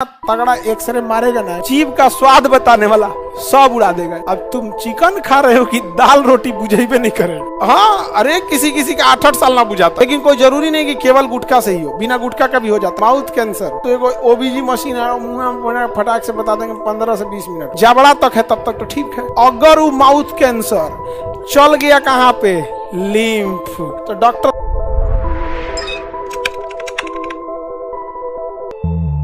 तगड़ा एक्सरे मारेगा ना, जीभ का स्वाद बताने वाला सब उड़ा देगा। अब तुम चिकन खा रहे हो कि दाल रोटी बुझेबे नहीं करे। हाँ, अरे किसी किसी का 8-8 साल ना बुझाता, लेकिन कोई जरूरी नहीं कि केवल गुटखा से ही हो, बिना गुटखा का भी हो जाता। माउथ कैंसर तो एक ओबीजी मशीन है, मुंह में फटाक से बता देंगे 15 से 20 मिनट, जबड़ा तक है तब तक तो ठीक है। अगर वो माउथ कैंसर चल गया कहाँ पे, लिम्फ, तो डॉक्टर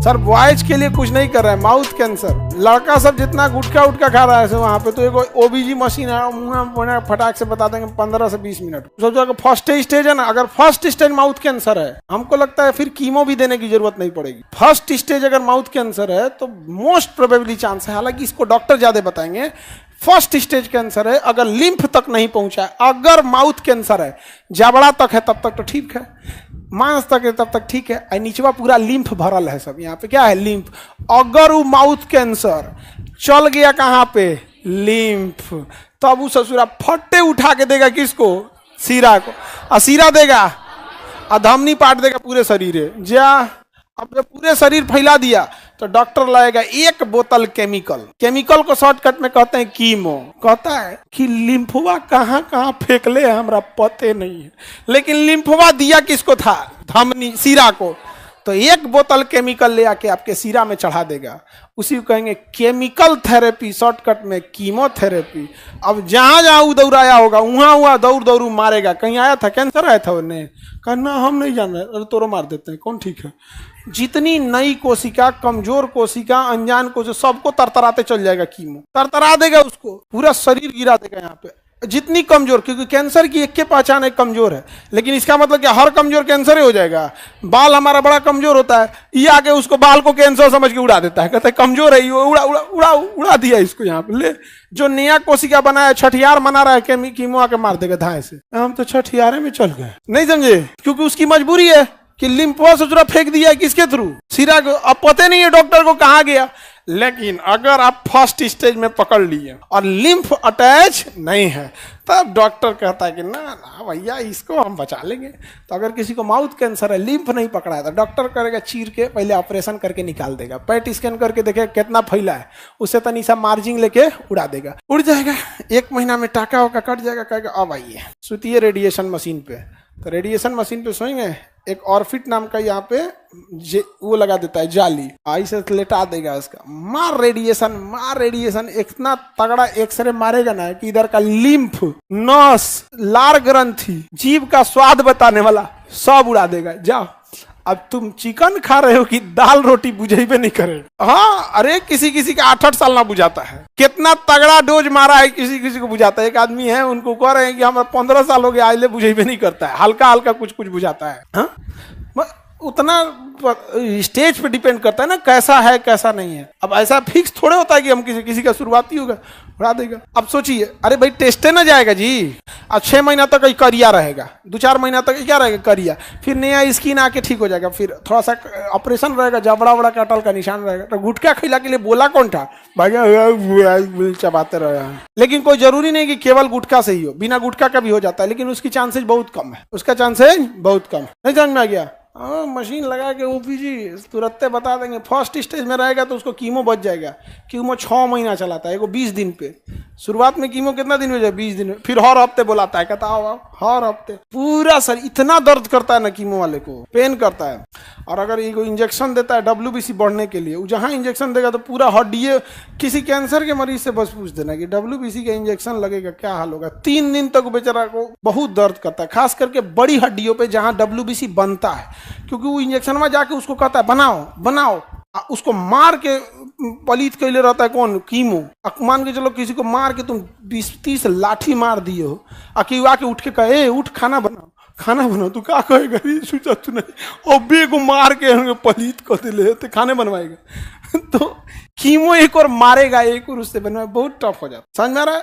सर बॉयज के लिए कुछ नहीं कर रहा है। माउथ कैंसर लड़का सब जितना गुटखा उटका खा रहा है वहां पे, तो एक ओबीजी मशीन है, मुंह में फटाक से बता देंगे 15 से 20 मिनट। सोचो अगर फर्स्ट स्टेज है ना, अगर फर्स्ट स्टेज माउथ कैंसर है, हमको लगता है फिर कीमो भी देने की जरूरत नहीं पड़ेगी। फर्स्ट स्टेज अगर माउथ कैंसर है तो मोस्ट प्रोबेबली चांस है, हालांकि इसको डॉक्टर ज्यादा बताएंगे। फर्स्ट स्टेज कैंसर है, अगर लिम्फ तक नहीं पहुंचा, अगर माउथ कैंसर है, जबड़ा तक है तब तक तो ठीक है, मांस तक है तब तक ठीक है, नीचवा पूरा लिम्फ भरल है सब, यहाँ पे क्या है, लिम्फ। अगर वो माउथ कैंसर चल गया कहाँ पे, लिम्फ, तब वो ससुरा फट्टे उठा के देगा किसको, सीरा को, असीरा देगा, अधमनी पाट देगा पूरे शरीर जा। अब जब पूरे शरीर फैला दिया तो डॉक्टर लाएगा 1 बोतल केमिकल को शॉर्टकट में कहते हैं कीमो। कहता है कि लिम्फवा कहाँ कहाँ फेंकले हमरा पते नहीं है, लेकिन लिम्फवा दिया किसको था, धमनी, सीरा को। तो 1 बोतल केमिकल ले आके आपके सीरा में चढ़ा देगा, उसी को कहेंगे केमिकल थेरेपी, शॉर्टकट में कीमोथेरेपी। अब जहां जहां दौड़ाया होगा वहां दौड़ मारेगा। कहीं आया था कैंसर आया था उन्हें, कहना हम नहीं जान रहे, अरे तोरो मार देते हैं, कौन ठीक है। जितनी नई कोशिका, कमजोर कोशिका, अनजान कोशिका, सबको तरतराते चल जाएगा कीमो, तरतरा देगा उसको, पूरा शरीर गिरा देगा यहाँ पे। जितनी कमजोर, क्योंकि कैंसर की एक के पहचान है कमजोर है, लेकिन इसका मतलब क्या हर कमजोर कैंसर ही हो जाएगा। बाल हमारा बड़ा कमजोर होता है, ये आके उसको बाल को कैंसर समझ के उड़ा देता है, कहता है कमजोर है, उड़ा दिया इसको। यहाँ पे ले जो नया कोशिका बनाया, छठियार मना रहा है, कीमो आके मार देगा धाए से। हम तो छठियारे में चल गए, नहीं समझे, क्योंकि उसकी मजबूरी है कि लिम्फवा से फेंक दिया है किसके थ्रू, सीरा को। अब पता नहीं है डॉक्टर को कहाँ गया। लेकिन अगर आप फर्स्ट स्टेज में पकड़ लिए और लिम्फ अटैच नहीं है, तब डॉक्टर कहता है कि ना ना भैया इसको हम बचा लेंगे। तो अगर किसी को माउथ कैंसर है, लिम्फ नहीं पकड़ा है, तो डॉक्टर करेगा चीर के पहले ऑपरेशन करके निकाल देगा, पेट स्कैन करके देखेगा कितना फैला है, उससे तनी सा मार्जिन लेके उड़ा देगा, उड़ जाएगा। 1 महीना में टाका होगा, कट जाएगा, कहेगा अब आइए सुतिए रेडिएशन मशीन पे। तो रेडिएशन मशीन पे सोएंगे, एक ऑर्फिट नाम का यहाँ पे वो लगा देता है जाली, आई से लेटा देगा उसका, मार रेडिएशन, इतना तगड़ा एक्सरे मारेगा ना कि इधर का लिम्फ, नस, लार ग्रंथि, जीभ का स्वाद बताने वाला सब उड़ा देगा। जाओ, अब तुम चिकन खा रहे हो कि दाल रोटी बुझेबे नहीं करे। हाँ, अरे किसी किसी का 8-8 साल ना बुझाता है, कितना तगड़ा डोज मारा है, किसी किसी को बुझाता है। एक आदमी है, उनको कह रहे हैं कि हमारा 15 साल हो गया, आइले बुझेबे नहीं करता है, हल्का हल्का कुछ बुझाता है। हाँ, उतना स्टेज पे डिपेंड करता है ना, कैसा है कैसा नहीं है। अब ऐसा फिक्स थोड़े होता है कि हम किसी का शुरुआती होगा उड़ा देगा। अब सोचिए, अरे भाई टेस्टे ना जाएगा जी। अब 6 महीना तक करिया रहेगा, 2-4 महीना तक क्या रहेगा, करिया, फिर नया स्किन आके ठीक हो जाएगा, फिर थोड़ा सा ऑपरेशन रहेगा, जबड़ा बड़ा कटल का निशान रहेगा। तो गुटखा खिला के लिए बोला कौन था, भाई चबाते रहे। लेकिन कोई जरूरी नहीं कि केवल गुटखा से ही हो, बिना गुटखा का भी हो जाता है, लेकिन उसकी चांसेस बहुत कम है, उसका चांसेस बहुत कम। नहीं समझ में आ गया। मशीन लगा के ओपीजी तुरंत बता देंगे। फर्स्ट स्टेज में रहेगा तो उसको कीमो बच जाएगा। कीमो 6 महीना चलाता है, 20 दिन पे। शुरुआत में कीमो कितना दिन हो जाए, 20 दिन में, फिर हर हफ्ते बुलाता है, कहता आओ हर हफ्ते। पूरा सर इतना दर्द करता है ना कीमो वाले को, पेन करता है। और अगर ये कोई इंजेक्शन देता है WBC बढ़ने के लिए, जहाँ इंजेक्शन देगा तो पूरा हड्डी, किसी कैंसर के मरीज से बस पूछ देना कि WBC का इंजेक्शन लगेगा क्या हाल होगा। 3 दिन तक बेचारा को बहुत दर्द करता है, खास करके बड़ी हड्डियों पे जहाँ WBC बनता है, क्योंकि वो इंजेक्शन में जाके उसको कहता है बनाओ, उसको मार के पलीत कैले रहता है कौन, कीमो। मान के चलो किसी को मार के तुम 20-30 लाठी मार दिए हो, कि आके उठ के कहे उठ खाना बनाओ, तू क्या कहेगा, सोचा तू नहीं, अब्बे को मार के पलीत कर दिले तो खाने बनवाएगा। तो कीमो एक और मारेगा, एक और उससे बनवाएगा, बहुत टफ हो जाता। समझ में आ रहा है।